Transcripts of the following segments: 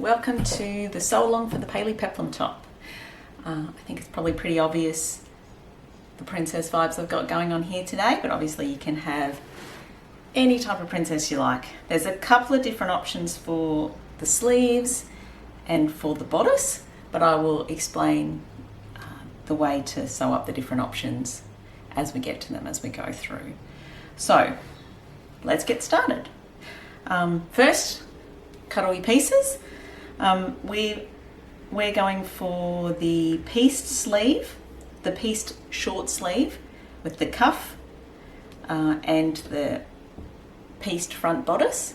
Welcome to the sew along for the Paley Peplum top. I think it's probably pretty obvious the princess vibes I've got going on here today, but obviously you can have any type of princess you like. There's a couple of different options for the sleeves and for the bodice, but I will explain the way to sew up the different options as we get to them, as we go through. So let's get started. First, cut all your pieces. We're going for the pieced sleeve, the pieced short sleeve with the cuff and the pieced front bodice.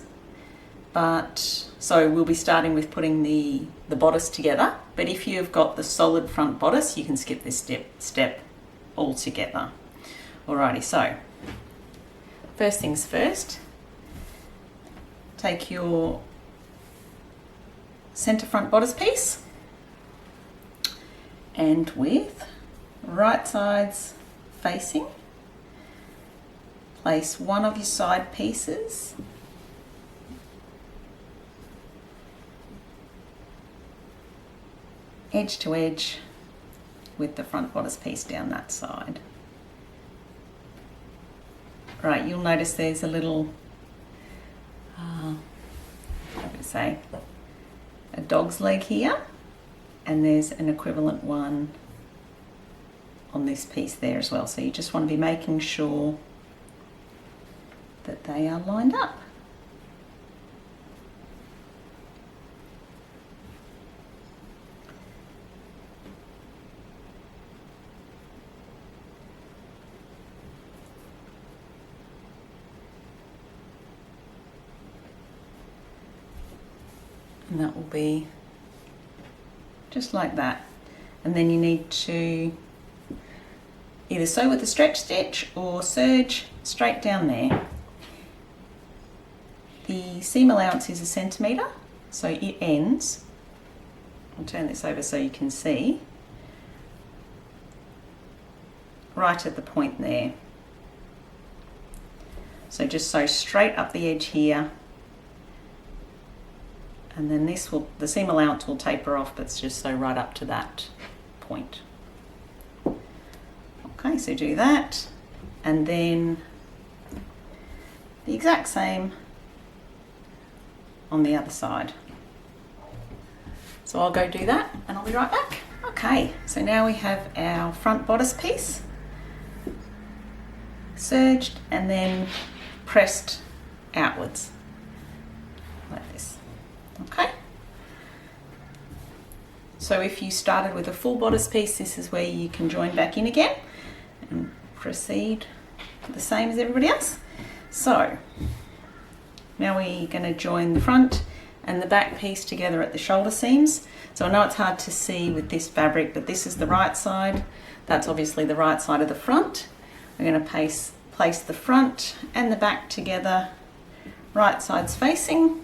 So we'll be starting with putting the bodice together, but if you've got the solid front bodice, you can skip this step altogether. Alrighty, so first things first, take your centre front bodice piece and with right sides facing, place one of your side pieces edge to edge with the front bodice piece down that side. Right, you'll notice there's a little, a dog's leg here, and there's an equivalent one on this piece there as well. So you just want to be making sure that they are lined up. And that will be just like that. And then you need to either sew with a stretch stitch or serge straight down there. The seam allowance is 1 centimetre, so it ends, I'll turn this over so you can see, right at the point there. So just sew straight up the edge here, and then the seam allowance will taper off, but it's just sew right up to that point. Okay, so do that, and then the exact same on the other side. So I'll go do that and I'll be right back. Okay, so now we have our front bodice piece serged and then pressed outwards like this. Okay, so if you started with a full bodice piece, this is where you can join back in again and proceed the same as everybody else. So now we're going to join the front and the back piece together at the shoulder seams. So I know it's hard to see with this fabric, but this is the right side. That's obviously the right side of the front. We're going to place the front and the back together, right sides facing.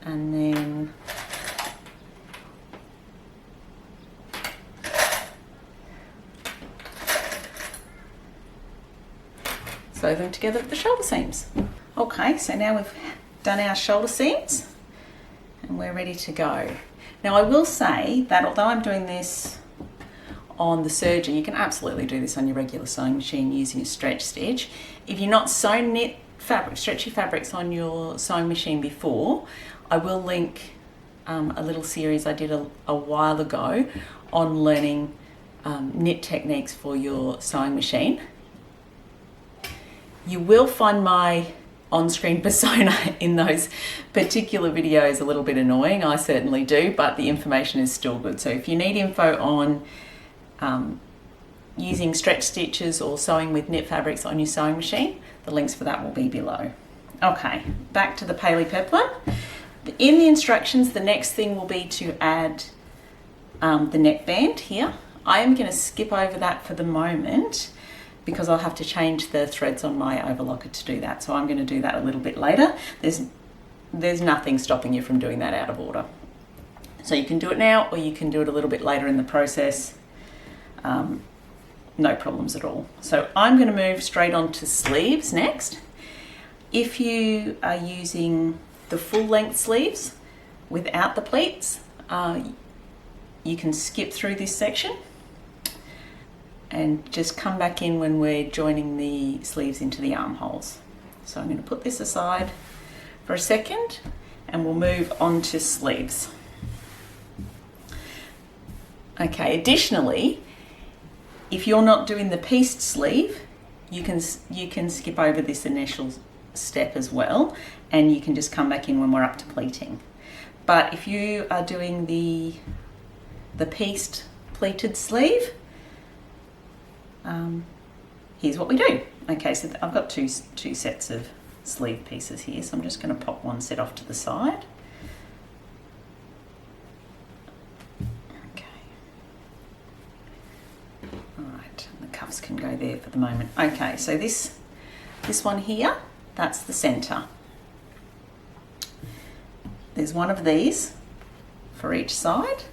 And then sew them together at the shoulder seams. Okay, so now we've done our shoulder seams and we're ready to go. Now I will say that although I'm doing this on the serger, you can absolutely do this on your regular sewing machine using a stretch stitch. If you're not sewn knit fabric, stretchy fabrics on your sewing machine before, I will link a little series I did a while ago on learning knit techniques for your sewing machine. You will find my on-screen persona in those particular videos a little bit annoying, I certainly do, but the information is still good. So if you need info on using stretch stitches or sewing with knit fabrics on your sewing machine, the links for that will be below. Okay, back to the Paley Peplum. In the instructions, the next thing will be to add the neckband here. I am going to skip over that for the moment because I'll have to change the threads on my overlocker to do that. So I'm going to do that a little bit later. There's nothing stopping you from doing that out of order. So you can do it now or you can do it a little bit later in the process. no problems at all. So I'm going to move straight on to sleeves next. If you are using the full length sleeves without the pleats, you can skip through this section and just come back in when we're joining the sleeves into the armholes. So I'm going to put this aside for a second and we'll move on to sleeves. Okay, additionally, if you're not doing the pieced sleeve, you can skip over this initial step as well, and you can just come back in when we're up to pleating. But if you are doing the pieced pleated sleeve, here's what we do. Okay, so I've got two sets of sleeve pieces here, so I'm just going to pop one set off to the side. Okay. All right, the cuffs can go there for the moment. Okay, so this one here, that's the center. There's one of these for each side.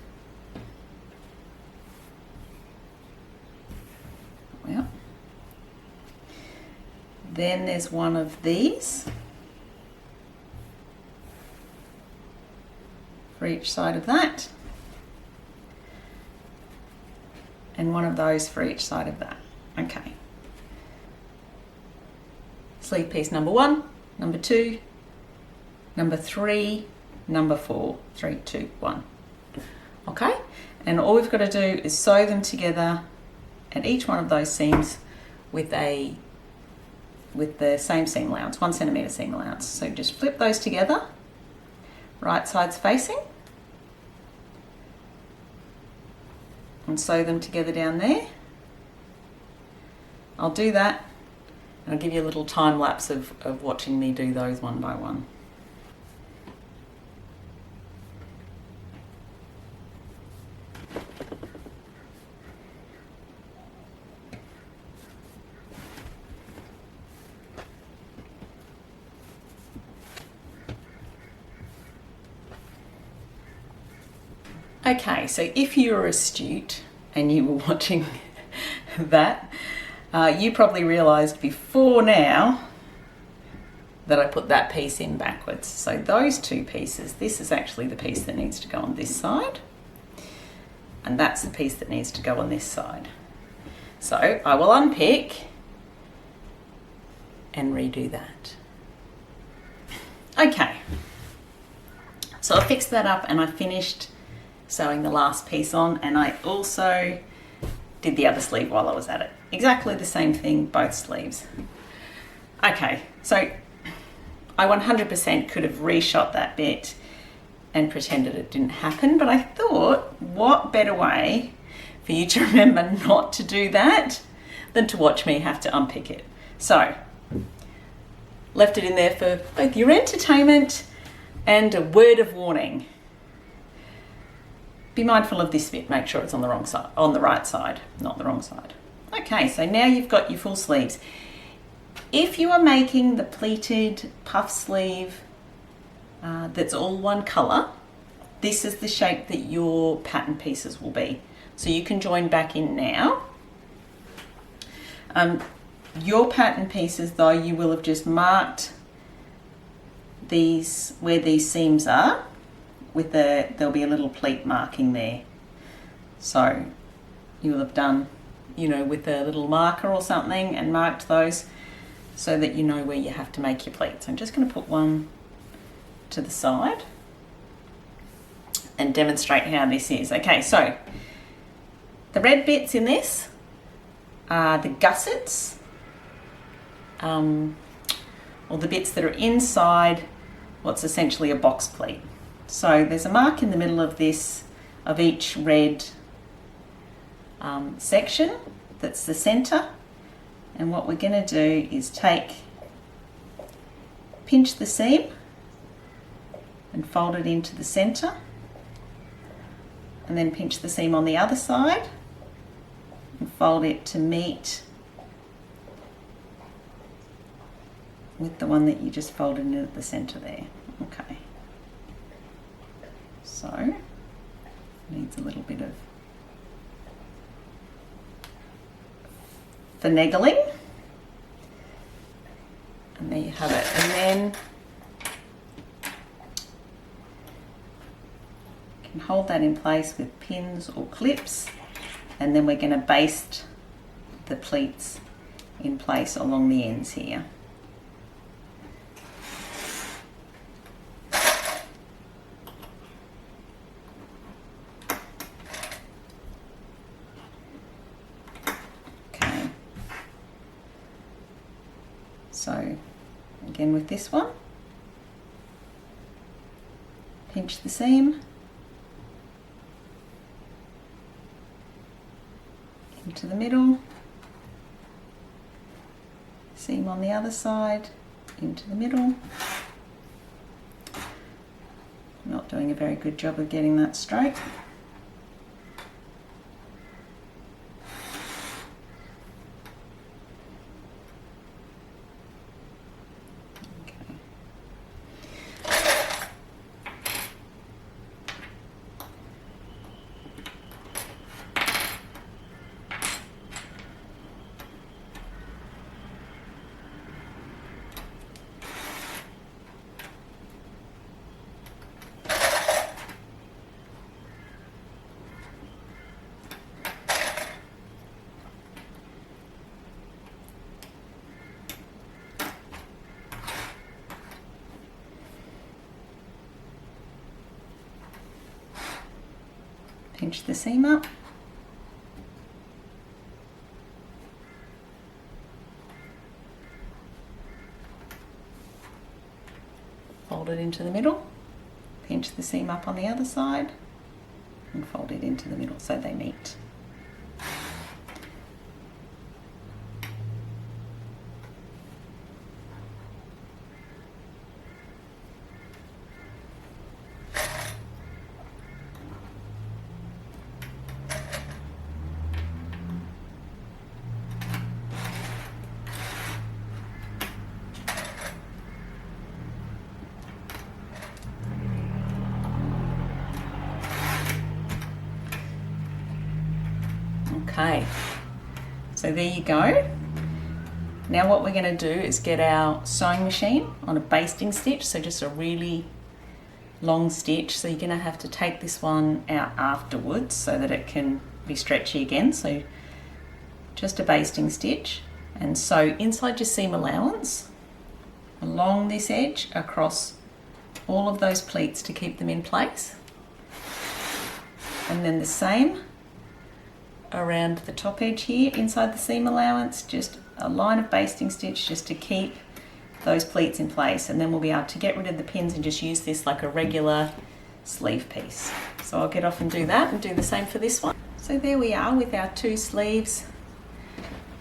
Well, then there's one of these for each side of that, and one of those for each side of that. Okay. Sleeve piece number 1, number 2, number 3, number 4. 3, 2, 1. Okay, and all we've got to do is sew them together at each one of those seams with the same seam allowance, 1 centimetre seam allowance. So just flip those together, right sides facing, and sew them together down there. I'll do that, and I'll give you a little time lapse of watching me do those one by one. Okay, so if you were astute and you were watching that, you probably realised before now that I put that piece in backwards. So those two pieces, this is actually the piece that needs to go on this side, and that's the piece that needs to go on this side. So I will unpick and redo that. Okay, so I fixed that up and I finished sewing the last piece on, and I also did the other sleeve while I was at it. Exactly the same thing, both sleeves. Okay, so I 100% could have reshot that bit and pretended it didn't happen, but I thought, what better way for you to remember not to do that than to watch me have to unpick it. So, left it in there for both your entertainment and a word of warning. Be mindful of this bit, make sure it's on the wrong side, on the right side, not the wrong side. Okay, so now you've got your full sleeves. If you are making the pleated puff sleeve that's all one colour, this is the shape that your pattern pieces will be. So you can join back in now. Your pattern pieces though, you will have just marked these, where these seams are, with there'll be a little pleat marking there. So you will have done, you know, with a little marker or something and marked those so that you know where you have to make your pleats. I'm just going to put one to the side and demonstrate how this is. Okay, so the red bits in this are the gussets, or the bits that are inside what's essentially a box pleat. So there's a mark in the middle of this, of each red section, that's the center. And what we're going to do is pinch the seam and fold it into the center, and then pinch the seam on the other side and fold it to meet with the one that you just folded in at the center there. Okay. So, needs a little bit of the neggling. And there you have it. And then you can hold that in place with pins or clips, and then we're going to baste the pleats in place along the ends here. Okay. So again with this one, pinch the seam into the middle, seam on the other side, into the middle. Not doing a very good job of getting that straight. Pinch the seam up. Fold it into the middle. Pinch the seam up on the other side and fold it into the middle so they meet. Okay, so there you go. Now what we're going to do is get our sewing machine on a basting stitch, so just a really long stitch. So you're going to have to take this one out afterwards so that it can be stretchy again. So just a basting stitch, and sew inside your seam allowance along this edge across all of those pleats to keep them in place, and then the same around the top edge here inside the seam allowance, just a line of basting stitch just to keep those pleats in place, and then we'll be able to get rid of the pins and just use this like a regular sleeve piece. So I'll get off and do that and do the same for this one. So there we are with our two sleeves.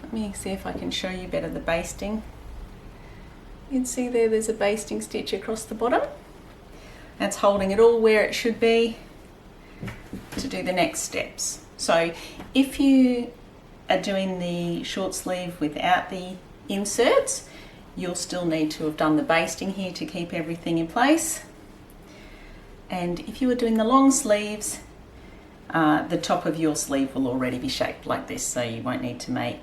Let me see if I can show you better the basting. You can see there's a basting stitch across the bottom. That's holding it all where it should be to do the next steps. So if you are doing the short sleeve without the inserts, you'll still need to have done the basting here to keep everything in place. And if you were doing the long sleeves, the top of your sleeve will already be shaped like this, so you won't need to make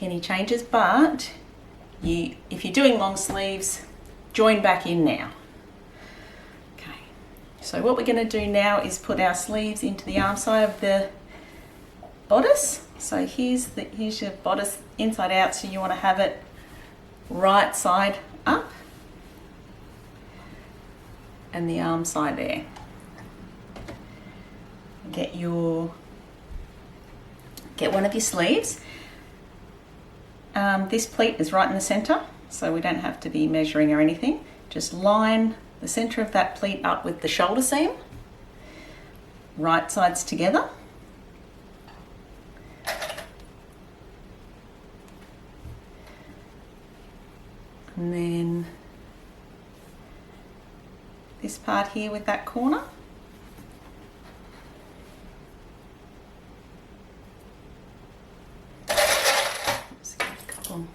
any changes. But if you're doing long sleeves, join back in now. So what we're going to do now is put our sleeves into the arm side of the bodice. So here's your bodice inside out, so you want to have it right side up and the arm side there. Get one of your sleeves. This pleat is right in the center, so we don't have to be measuring or anything. Just line the center of that pleat up with the shoulder seam, right sides together. And then this part here with that corner. Let's get a couple.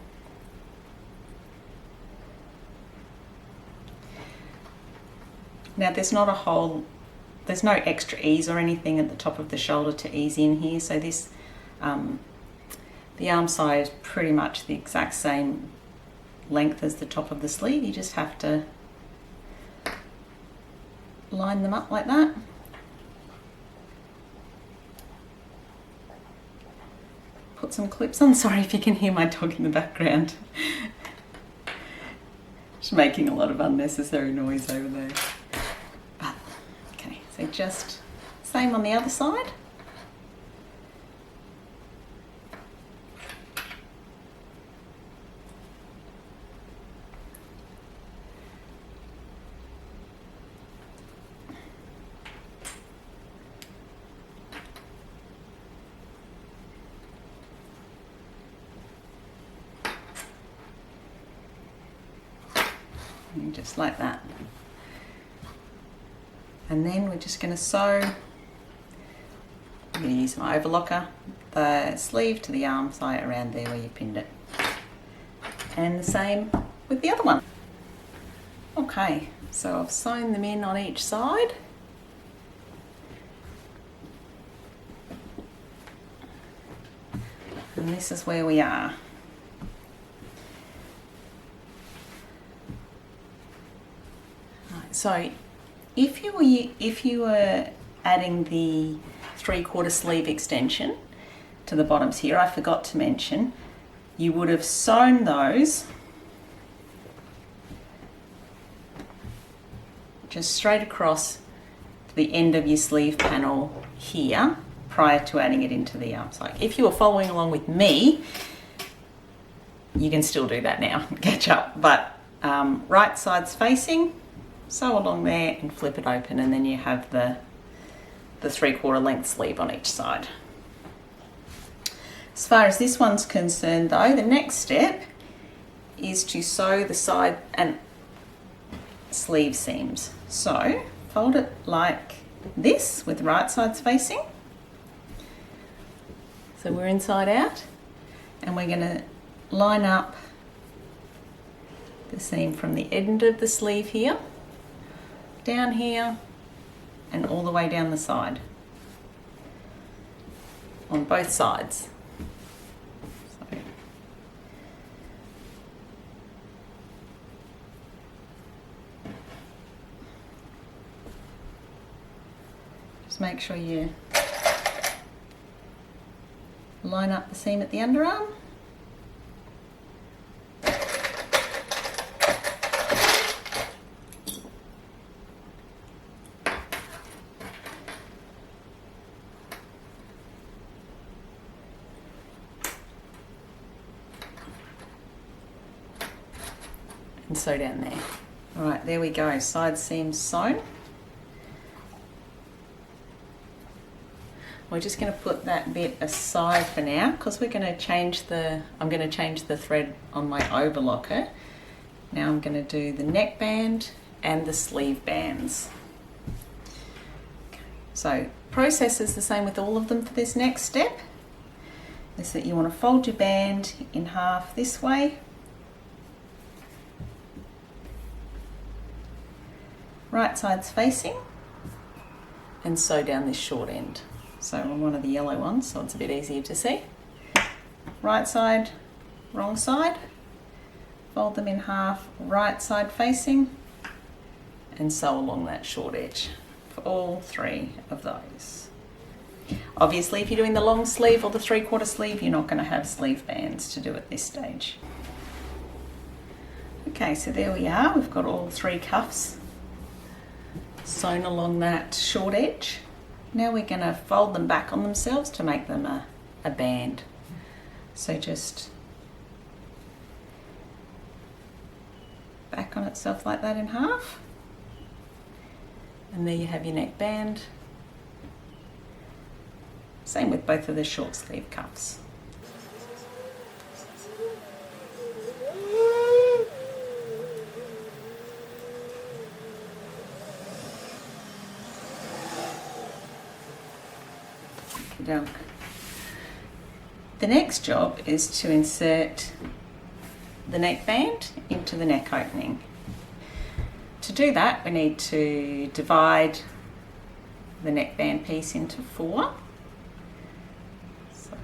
Now there's no extra ease or anything at the top of the shoulder to ease in here, so this The arm side is pretty much the exact same length as the top of the sleeve. You just have to line them up like that. Put some clips on. Sorry if you can hear my dog in the background. She's making a lot of unnecessary noise over there. But, okay, so just same on the other side. Just like that. And then we're just going to sew. I'm going to use my overlocker, the sleeve to the arm side around there where you pinned it. And the same with the other one. Okay, so I've sewn them in on each side. And this is where we are. So if you were adding the 3/4 sleeve extension to the bottoms here, I forgot to mention, you would have sewn those just straight across to the end of your sleeve panel here prior to adding it into the arm side. If you were following along with me, you can still do that now, catch up, but right side's facing, sew along there and flip it open, and then you have the 3/4 length sleeve on each side. As far as this one's concerned though, the next step is to sew the side and sleeve seams. So fold it like this with the right sides facing. So we're inside out, and we're going to line up the seam from the end of the sleeve here, down here, and all the way down the side on both sides. So, just make sure you line up the seam at the underarm. And sew down there. All right, there we go, side seams sewn. We're just going to put that bit aside for now because we're going to change I'm going to change the thread on my overlocker. Now I'm going to do the neckband and the sleeve bands. Okay. So process is the same with all of them for this next step. Is that you want to fold your band in half this way. Right side's facing, and sew down this short end. So on one of the yellow ones, so it's a bit easier to see. Right side, wrong side, fold them in half, right side facing, and sew along that short edge for all three of those. Obviously, if you're doing the long sleeve or the 3/4 sleeve, you're not going to have sleeve bands to do at this stage. Okay, so there we are. We've got all three cuffs sewn along that short edge. Now we're going to fold them back on themselves to make them a band. So just back on itself like that in half. And there you have your neck band. Same with both of the short sleeve cuffs. The next job is to insert the neckband into the neck opening. To do that, we need to divide the neckband piece into 4. So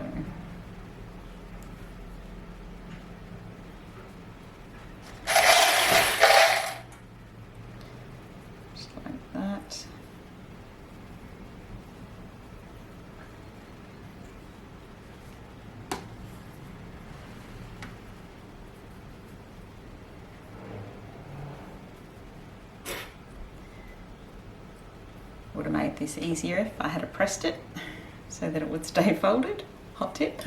this easier if I had pressed it so that it would stay folded. Hot tip.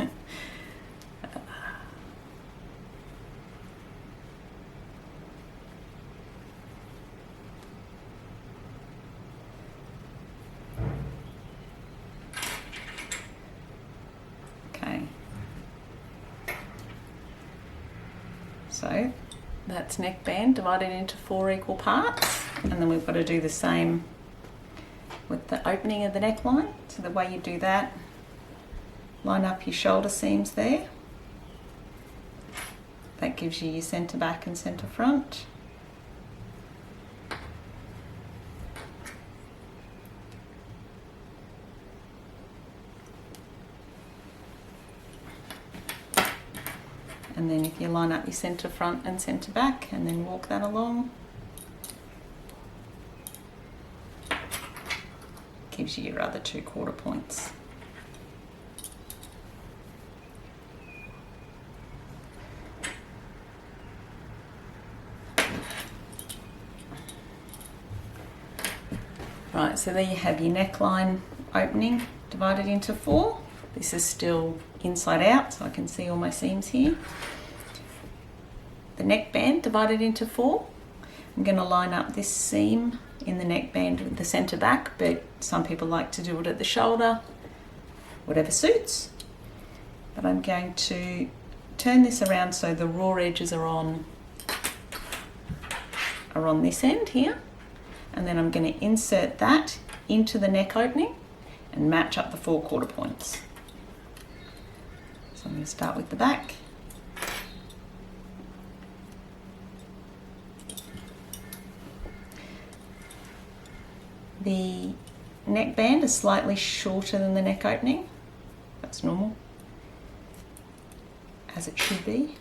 Okay. So that's neckband divided into 4 equal parts, and then we've got to do the same with the opening of the neckline. So the way you do that, line up your shoulder seams there. That gives you your centre back and centre front. And then if you line up your centre front and centre back and then walk that along, gives you your other 2 quarter points. Right, so there you have your neckline opening divided into 4. This is still inside out, so I can see all my seams here. The neckband divided into 4. I'm going to line up this seam in the neckband with the centre back, but some people like to do it at the shoulder, whatever suits. But I'm going to turn this around so the raw edges are on this end here, and then I'm going to insert that into the neck opening and match up the 4 quarter points. So I'm going to start with the back. The neckband is slightly shorter than the neck opening. That's normal, as it should be.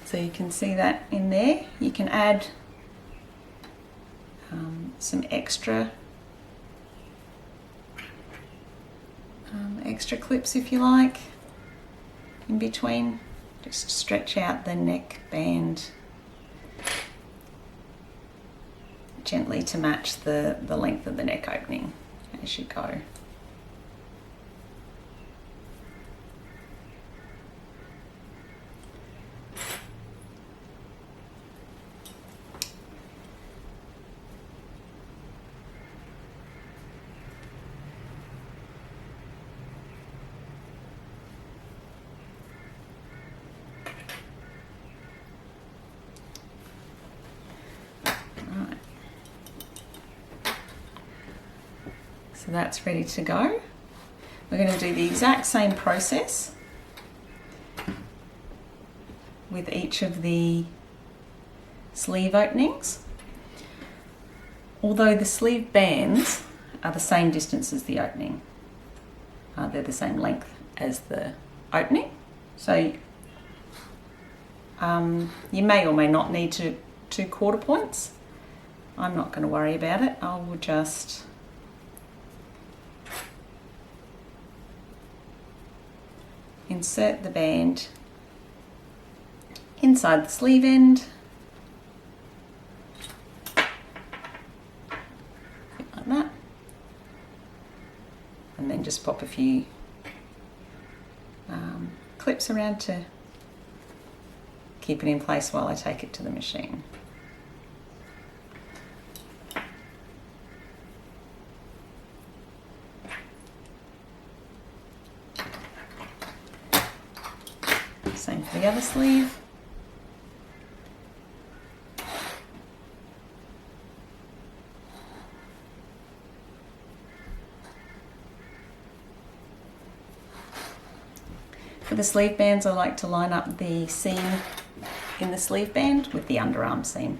So you can see that in there. You can add some extra clips if you like in between. Just stretch out the neck band gently to match the length of the neck opening as you go. So that's ready to go. We're going to do the exact same process with each of the sleeve openings. Although the sleeve bands are the same distance as the opening. They're the same length as the opening. So you may or may not need 2 quarter points. I'm not going to worry about it. I will just insert the band inside the sleeve end, like that, and then just pop a few clips around to keep it in place while I take it to the machine. Same for the other sleeve. For the sleeve bands, I like to line up the seam in the sleeve band with the underarm seam.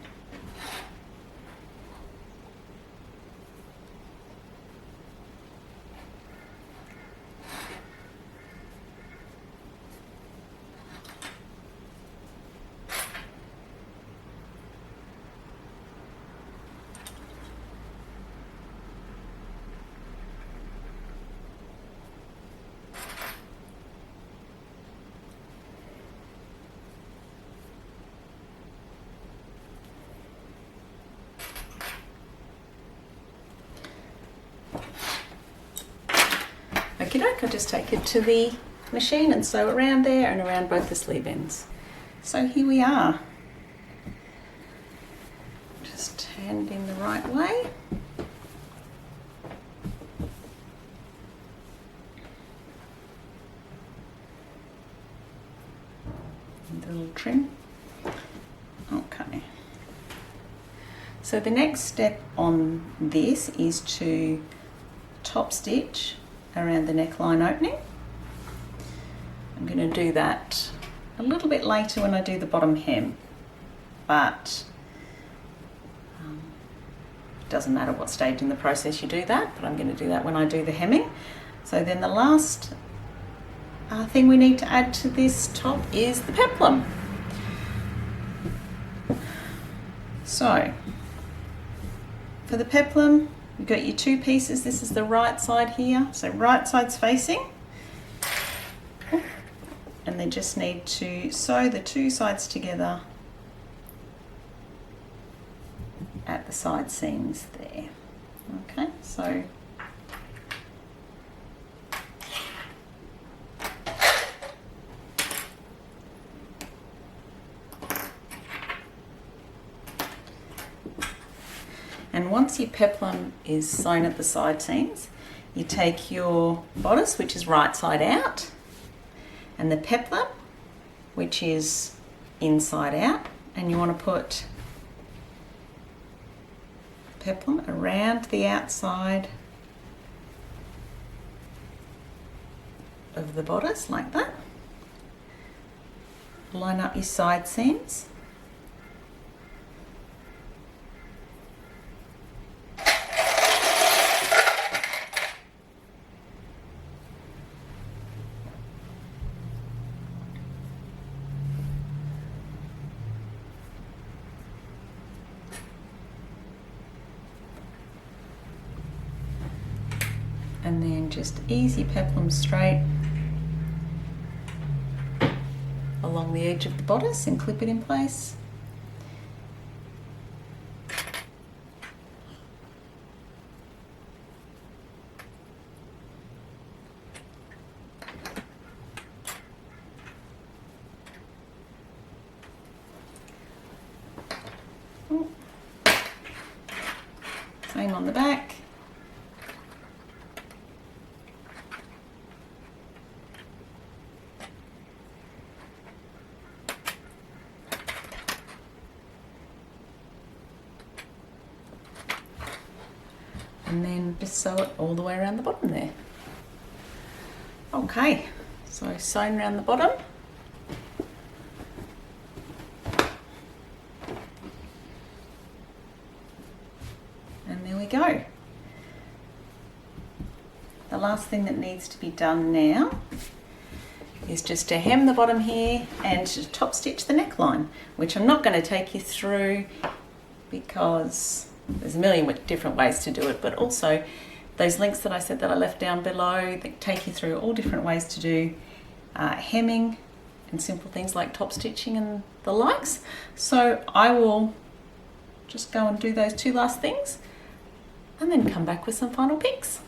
doke, I'll just take it to the machine and sew around there and around both the sleeve ends. So here we are. Just hand in the right way. And a little trim. Okay. So the next step on this is to top stitch around the neckline opening. I'm going to do that a little bit later when I do the bottom hem, but it doesn't matter what stage in the process you do that, but I'm going to do that when I do the hemming. So then the last thing we need to add to this top is the peplum. So for the peplum, you've got your two pieces. This is the right side here, so right side's facing. And they just need to sew the two sides together at the side seams there. Okay, so and once your peplum is sewn at the side seams, you take your bodice, which is right side out, and the peplum, which is inside out, and you want to put peplum around the outside of the bodice like that. Line up your side seams. And then just ease your peplum straight along the edge of the bodice and clip it in place. Same on the back. And then just sew it all the way around the bottom there. Okay, so sewn around the bottom. And there we go. The last thing that needs to be done now is just to hem the bottom here and to top stitch the neckline, which I'm not going to take you through because there's a million different ways to do it, but also those links that I said that I left down below that take you through all different ways to do hemming and simple things like top stitching and the likes. So I will just go and do those two last things and then come back with some final pics.